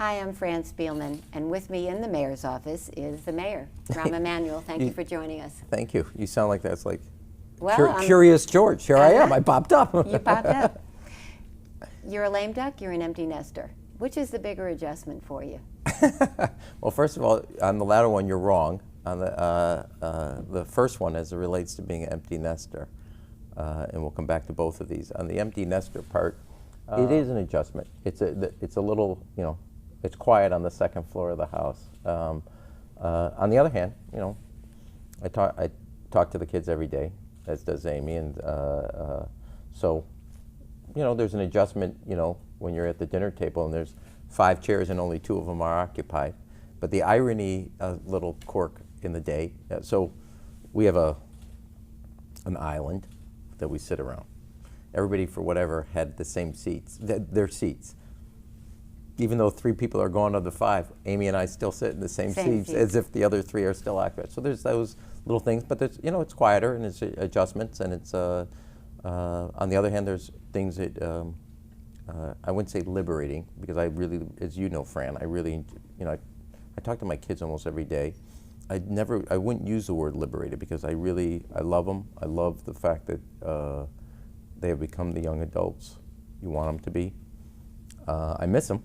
Hi, I'm Fran Spielman, and with me in the mayor's office is the mayor, Rahm Emanuel. Thank you for joining us. Thank you. You sound like that's like Well, Curious George. Here I am. I popped up. You popped up. You're a lame duck, you're an empty nester. Which is the bigger adjustment for you? Well, first of all, on the latter one, you're wrong. On the first one, as it relates to being an empty nester, and we'll come back to both of these. On the empty nester part, it is an adjustment. It's a little, it's quiet on the second floor of the house. On the other hand, I talk to the kids every day, as does Amy, and so, there's an adjustment, when you're at the dinner table and there's 5 chairs and only 2 of them are occupied. But the irony, a little quirk in the day, so we have an island that we sit around. Everybody, for whatever, had the same seats, their seats. Even though 3 people are gone of the 5, Amy and I still sit in the same seats as if the other 3 are still occupied. So there's those little things, but there's, it's quieter and it's adjustments, and it's, on the other hand, there's things that, I wouldn't say liberating, because I really, as you know, Fran, I really, I talk to my kids almost every day. I wouldn't use the word liberated, because I love them. I love the fact that they have become the young adults you want them to be. I miss them.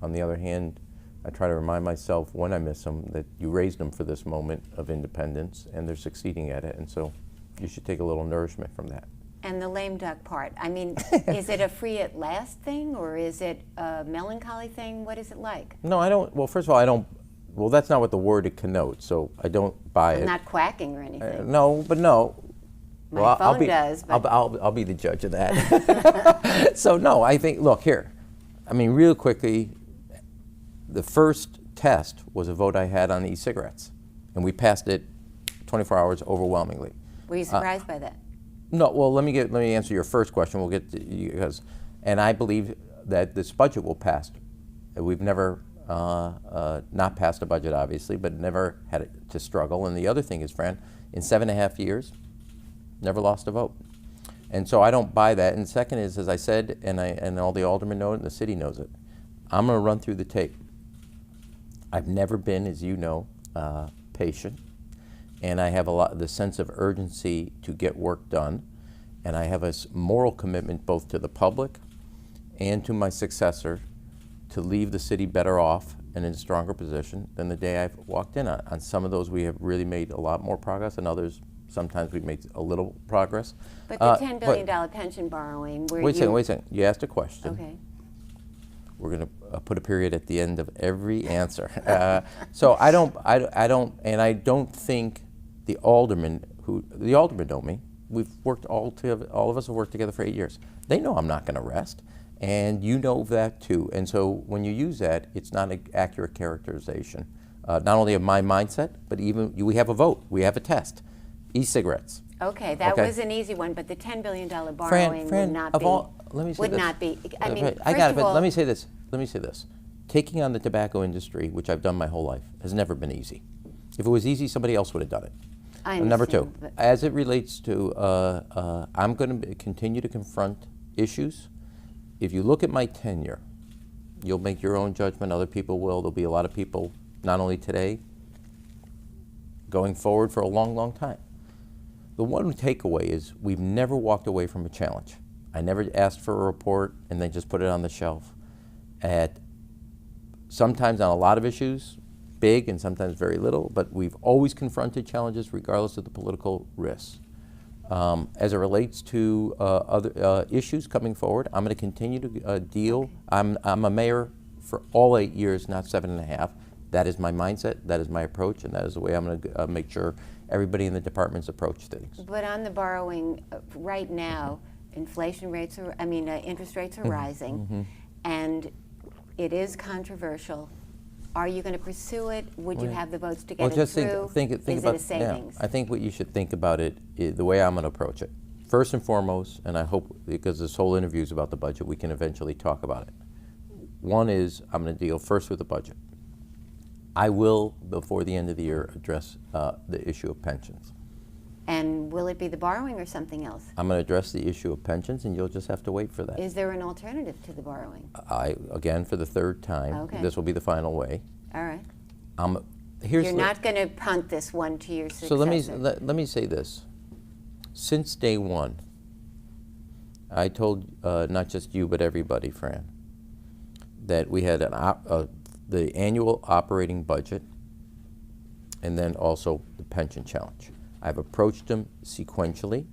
On the other hand, I try to remind myself when I miss them that you raised them for this moment of independence, and they're succeeding at it, and so you should take a little nourishment from that. And the lame duck part, I mean, is it a free at last thing, or is it a melancholy thing? What is it like? No, I don't. Well, first of all, I don't. Well, that's not what the word it connotes, so I don't buy it. I'm not quacking or anything. No, but no. My phone does. But I'll be the judge of that. So no, I think. Look here. I mean, real quickly, the first test was a vote I had on e-cigarettes, and we passed it 24 hours overwhelmingly. Were you surprised by that? No. Well, let me answer your first question. We'll get to because, and I believe that this budget will pass. We've never not passed a budget, obviously, but never had it to struggle. And the other thing is, Fran, in 7.5 years, never lost a vote. And so I don't buy that. And second is, as I said, and all the aldermen know it, and the city knows it, I'm going to run through the tape. I've never been, as you know, patient. And I have the sense of urgency to get work done. And I have a moral commitment both to the public and to my successor to leave the city better off and in a stronger position than the day I've walked in on. On some of those, we have really made a lot more progress, and others, sometimes we've made a little progress. But the $10 billion pension borrowing, where wait a second. You asked a question. Okay. We're going to put a period at the end of every answer. So I don't think the aldermen know me. We've worked all of us have worked together for 8 years. They know I'm not going to rest, and you know that too. And so when you use that, it's not an accurate characterization, not only of my mindset, but even we have a vote, we have a test, e-cigarettes. Okay, that was an easy one, but the $10 billion borrowing Fran, would not be. Let me say would this. not be. I mean, I got it, but let me say this. Taking on the tobacco industry, which I've done my whole life, has never been easy. If it was easy, somebody else would have done it. Number 2, as it relates to, I'm going to continue to confront issues. If you look at my tenure, you'll make your own judgment. Other people will. There'll be a lot of people, not only today, going forward for a long, long time. The one takeaway is we've never walked away from a challenge. I never asked for a report and then just put it on the shelf. Sometimes on a lot of issues, big and sometimes very little, but we've always confronted challenges regardless of the political risks. As it relates to other issues coming forward, I'm going to continue to deal. I'm a mayor for all 8 years, not 7.5. That is my mindset, that is my approach, and that is the way I'm going to make sure everybody in the departments approach things. But on the borrowing, right now, interest rates are rising, and it is controversial. Are you going to pursue it? Would you have the votes to get it through? Think is about it a savings? I think what you should think about it is the way I'm going to approach it. First and foremost, and I hope, because this whole interview is about the budget, we can eventually talk about it. One is I'm going to deal first with the budget. I will, before the end of the year, address the issue of pensions. And will it be the borrowing or something else? I'm going to address the issue of pensions, and you'll just have to wait for that. Is there an alternative to the borrowing? Again, for the third time, Okay. this will be the final way. All right. Here's You're not going to punt this one to your successor. So let me say this. Since day one, I told not just you but everybody, Fran, that we had the annual operating budget and then also the pension challenge. I've approached them sequentially,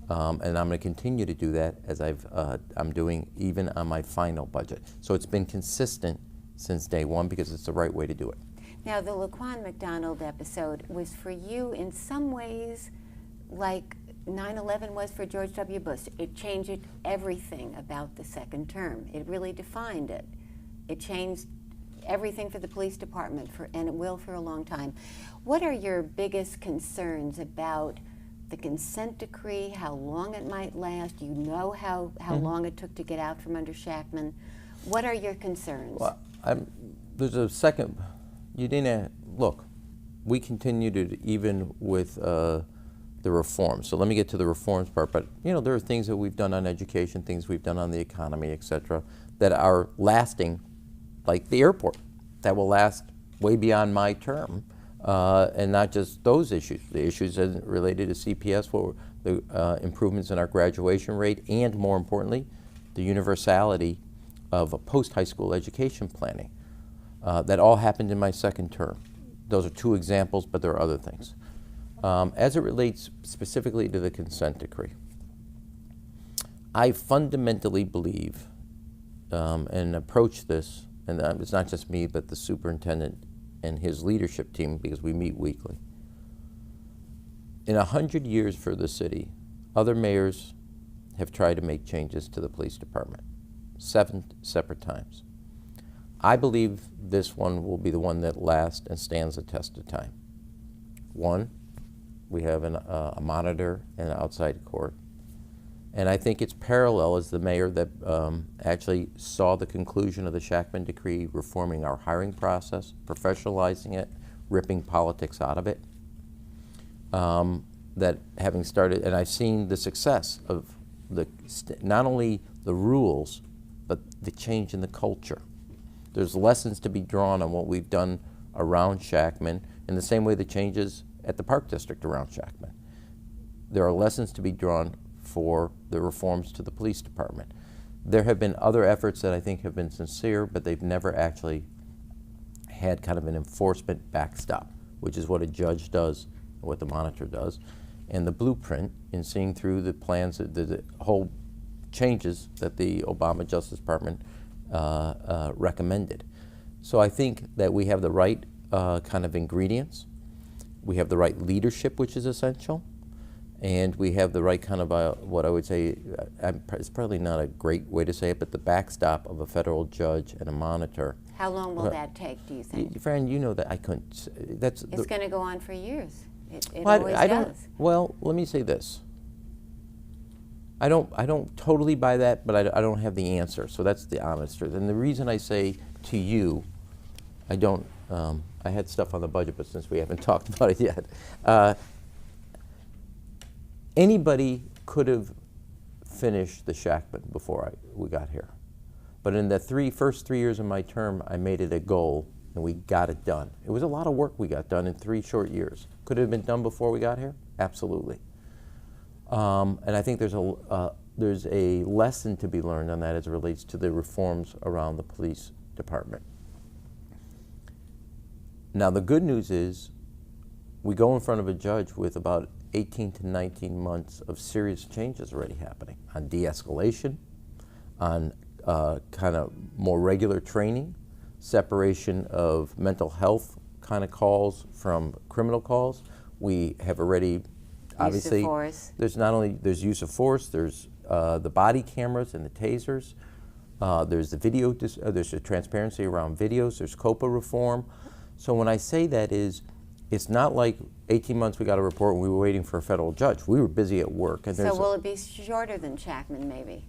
and I'm going to continue to do that as I'm doing even on my final budget. So it's been consistent since day one because it's the right way to do it. Now, the Laquan McDonald episode was for you in some ways like 9/11 was for George W. Bush. It changed everything about the second term. It really defined it. It changed everything for the police department, and it will for a long time. What are your biggest concerns about the consent decree, how long it might last? You know how long it took to get out from under Shachtman. What are your concerns? Well, there's a second. You didn't look. We continue to, even with the reforms. So let me get to the reforms part. But there are things that we've done on education, things we've done on the economy, et cetera, that are lasting, like the airport, that will last way beyond my term, and not just those issues. The issues related to CPS, the improvements in our graduation rate, and more importantly, the universality of post-high school education planning. That all happened in my second term. Those are two examples, but there are other things. As it relates specifically to the consent decree, I fundamentally believe and approach this, and it's not just me, but the superintendent and his leadership team, because we meet weekly. In 100 years for the city, other mayors have tried to make changes to the police department, 7 separate times. I believe this one will be the one that lasts and stands the test of time. One, we have a monitor and an outside court. And I think it's parallel as the mayor that actually saw the conclusion of the Shachtman decree, reforming our hiring process, professionalizing it, ripping politics out of it. That having started, and I've seen the success of not only the rules, but the change in the culture. There's lessons to be drawn on what we've done around Shachtman, in the same way the changes at the Park District around Shachtman. There are lessons to be drawn for the reforms to the police department. There have been other efforts that I think have been sincere, but they've never actually had kind of an enforcement backstop, which is what a judge does, what the monitor does, and the blueprint in seeing through the plans, the whole changes that the Obama Justice Department recommended. So I think that we have the right kind of ingredients. We have the right leadership, which is essential. And we have the right kind of what I would say, it's probably not a great way to say it, but the backstop of a federal judge and a monitor. How long will that take, do you think? Fran, you know that I couldn't. It's going to go on for years. It always does. Well, let me say this. I don't totally buy that, but I don't have the answer. So that's the honest truth. And the reason I say to you, I don't. I had stuff on the budget, but since we haven't talked about it yet, anybody could have finished the Shachtman before we got here. But in the first 3 years of my term, I made it a goal, and we got it done. It was a lot of work we got done in 3 short years. Could it have been done before we got here? Absolutely. And I think there's a lesson to be learned on that as it relates to the reforms around the police department. Now, the good news is we go in front of a judge with about 18 to 19 months of serious changes already happening on de-escalation, on kind of more regular training, separation of mental health kind of calls from criminal calls. We have already, obviously, use of force. There's use of force, there's the body cameras and the tasers, there's the video, there's the transparency around videos, there's COPA reform. So when I say that it's not like 18 months we got a report and we were waiting for a federal judge. We were busy at work. And so will it be shorter than Shachtman, maybe?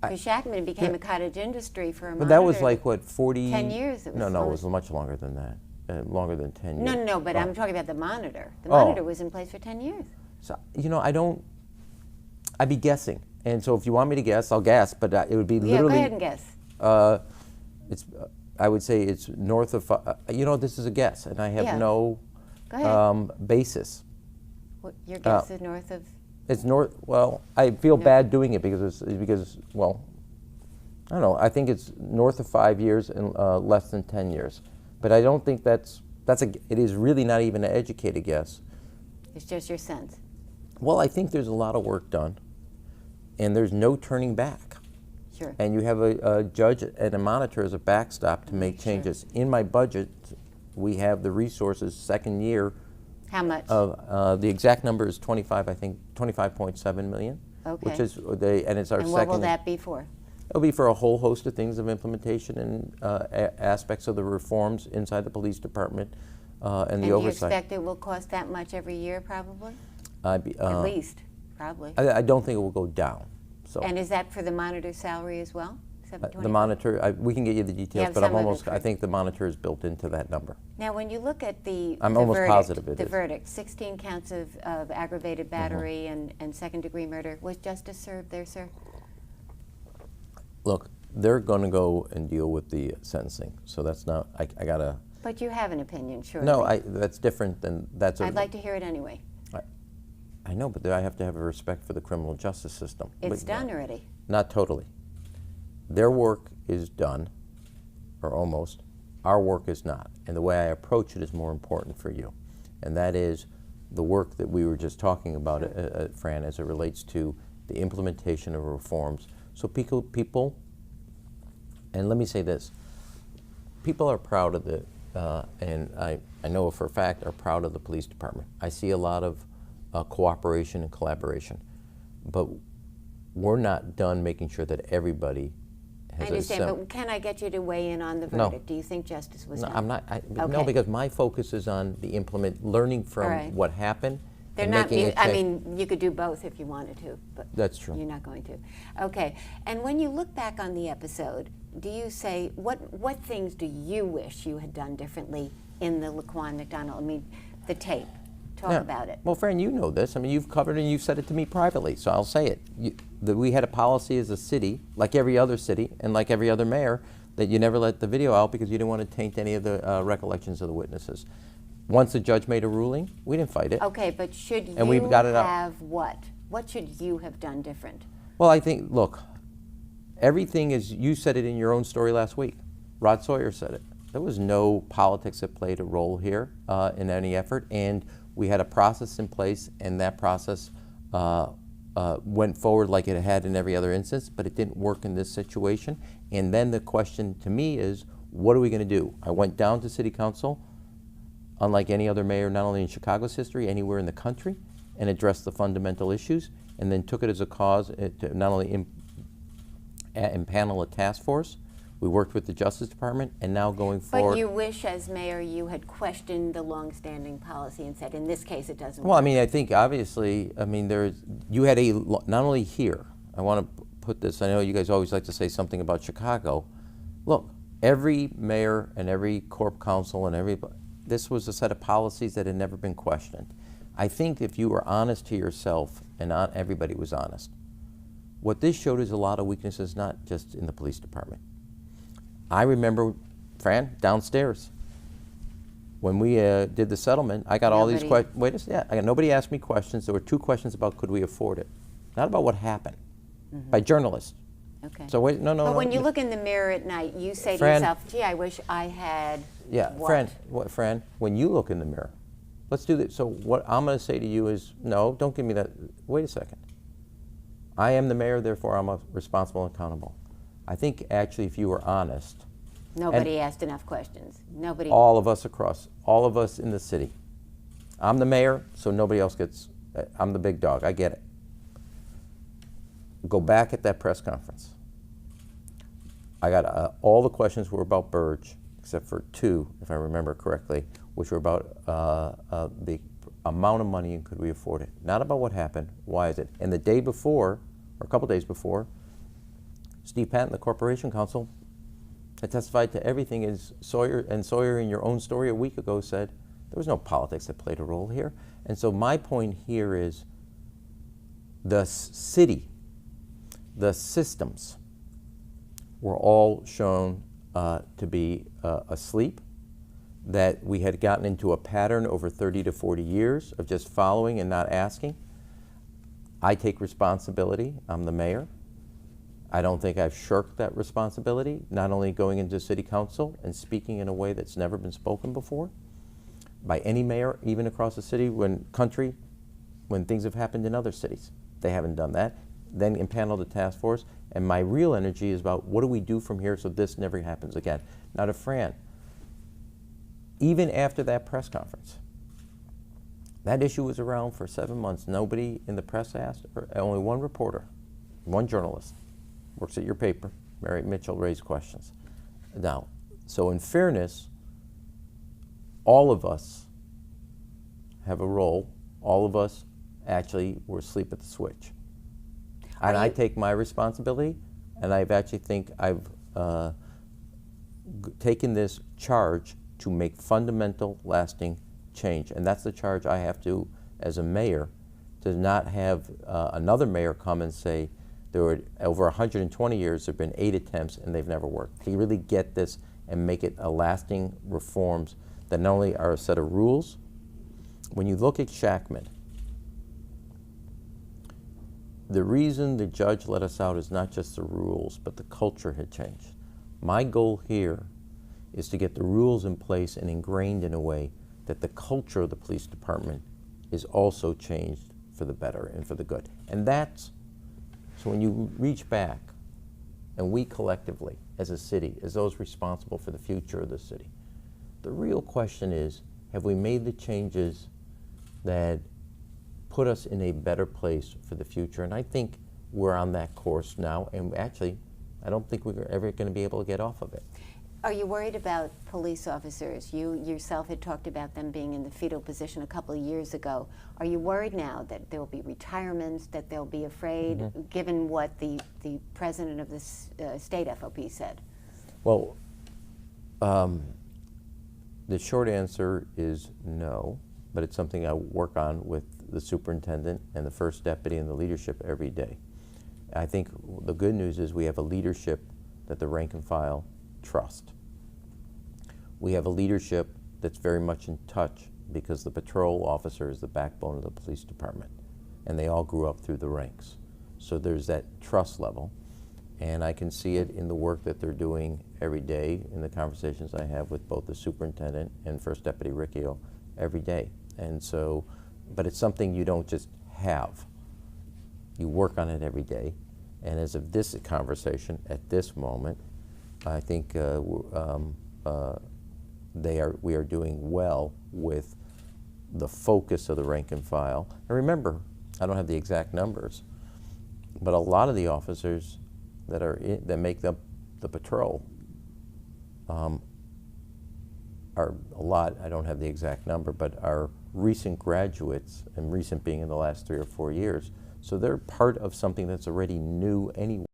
Because Shachtman became a cottage industry for a monitor. But that was like, what, 40? 10 years. No, it was much longer than that. Longer than 10 years. No, but I'm talking about the monitor. The monitor was in place for 10 years. So, you know, I'd be guessing. And so if you want me to guess, I'll guess, but it would be literally. Yeah, go ahead and guess. It's, I would say it's north of, you know, this is a guess, and I have Yeah. no Go ahead. basis. Your guess is north of? It's north, well, I feel bad doing it because, well, I don't know, I think it's north of 5 years and less than 10 years. But I don't think it is really not even an educated guess. It's just your sense. Well, I think there's a lot of work done, and there's no turning back. Sure. And you have a judge and a monitor as a backstop to make changes. In my budget, we have the resources second year. How much? The exact number is 25, I think, 25.7 million. Okay. Which is, and it's our second. And what will that be for? It'll be for a whole host of things of implementation and aspects of the reforms inside the police department and the oversight. And you expect it will cost that much every year, probably? At least, probably. I don't think it will go down. So. And is that for the monitor's salary as well? The monitor, we can get you the details, but I think the monitor is built into that number. Now, when you look at the almost verdict, positive it the is. verdict, 16 counts of aggravated battery and second-degree murder, was justice served there, sir? Look, they're going to go and deal with the sentencing, so that's not, I gotta. But you have an opinion, surely. No, that's different than, that's a. I'd like to hear it anyway. I know, but I have to have a respect for the criminal justice system. It's done already. Not totally. Their work is done, or almost. Our work is not. And the way I approach it is more important for you. And that is the work that we were just talking about, Fran, as it relates to the implementation of reforms. So people, and let me say this, people are proud of and I know for a fact, are proud of the police department. I see a lot of cooperation and collaboration, but we're not done making sure that everybody has I understand, but can I get you to weigh in on the verdict? No. Do you think justice was No, done? I'm not. Okay. No, because my focus is on the learning from what happened. They're and not. making a I change. mean, you could do both if you wanted to, but That's true. you're not going to. Okay. And when you look back on the episode, do you say what things do you wish you had done differently in the Laquan McDonald? I mean, the tape. Talk about it. Well, Fran, you know this. I mean, you've covered it and you've said it to me privately, so I'll say it. We had a policy as a city, like every other city and like every other mayor, that you never let the video out because you didn't want to taint any of the recollections of the witnesses. Once the judge made a ruling, we didn't fight it. Okay, but should you we've got it out. have what? What should you have done different? Well, I think, look, everything is, you said it in your own story last week. Rod Sawyer said it. There was no politics that played a role here in any effort, and we had a process in place, and that process went forward like it had in every other instance, but it didn't work in this situation. And then the question to me is, what are we going to do? I went down to City Council, unlike any other mayor, not only in Chicago's history, anywhere in the country, and addressed the fundamental issues, and then took it as a cause to not only impanel a task force. We worked with the Justice Department, and now going forward. But you wish, as mayor, you had questioned the longstanding policy and said, in this case, it doesn't Well, work. I mean, I think obviously, I mean, you had not only here, I want to put this, I know you guys always like to say something about Chicago. Look, every mayor and every corp council and this was a set of policies that had never been questioned. I think if you were honest to yourself, and not everybody was honest, what this showed is a lot of weaknesses, not just in the police department. I remember, Fran, downstairs, when we did the settlement, I got all these questions. Nobody asked me questions. There were 2 questions about could we afford it, not about what happened, by journalists. Okay. So wait, no. But when you look in the mirror at night, you say Fran, to yourself, gee, I wish I had what? Fran, when you look in the mirror, let's do this. So what I'm going to say to you is, no, don't give me that. Wait a second. I am the mayor, therefore I'm responsible and accountable. I think actually if you were honest. Nobody asked enough questions. Nobody. All of us in the city. I'm the mayor, so nobody else gets, I'm the big dog, I get it. Go back at that press conference. I got all the questions were about Burge, except for 2, if I remember correctly, which were about the amount of money and could we afford it. Not about what happened, why is it? And the day before, or a couple days before, Steve Patton, the Corporation Counsel, had testified to everything as Sawyer in your own story a week ago said there was no politics that played a role here. And so my point here is The city, the systems were all shown to be asleep, that we had gotten into a pattern over 30 to 40 years of just following and not asking. I take responsibility. I'm the mayor. I don't think I've shirked that responsibility, not only going into city council and speaking in a way that's never been spoken before by any mayor, even across the city, when things have happened in other cities. They haven't done that. Then impaneled the task force, and my real energy is about what do we do from here so this never happens again. Now to Fran, even after that press conference, that issue was around for 7 months. Nobody in the press asked, or only one reporter, one journalist, works at your paper, Mary Mitchell, raised questions. Now, so in fairness, all of us have a role. All of us actually were asleep at the switch. And I take my responsibility, and I've actually think I've taken this charge to make fundamental, lasting change. And that's the charge I have to, as a mayor, to not have another mayor come and say, there were over 120 years, there have been 8 attempts and they've never worked. To really get this and make it a lasting reforms that not only are a set of rules. When you look at Shackman, the reason the judge let us out is not just the rules, but the culture had changed. My goal here is to get the rules in place and ingrained in a way that the culture of the police department is also changed for the better and for the good. And that's, so when you reach back, and we collectively, as a city, as those responsible for the future of the city, the real question is, have we made the changes that put us in a better place for the future? And I think we're on that course now, and actually, I don't think we're ever going to be able to get off of it. Are you worried about police officers? You yourself had talked about them being in the fetal position a couple of years ago. Are you worried now that there will be retirements, that they'll be afraid, given what the president of the state FOP said? Well, the short answer is no, but it's something I work on with the superintendent and the first deputy and the leadership every day. I think the good news is we have a leadership that the rank and file trust. We have a leadership that's very much in touch because the patrol officer is the backbone of the police department, and they all grew up through the ranks. So there's that trust level, and I can see it in the work that they're doing every day, in the conversations I have with both the superintendent and First Deputy Riccio every day. And so, but it's something you don't just have. You work on it every day, and as of this conversation at this moment, I think we are doing well with the focus of the rank and file. And remember, I don't have the exact numbers, but a lot of the officers that make up the patrol are a lot. I don't have the exact number, but are recent graduates, and recent being in the last 3 or 4 years. So they're part of something that's already new anyway.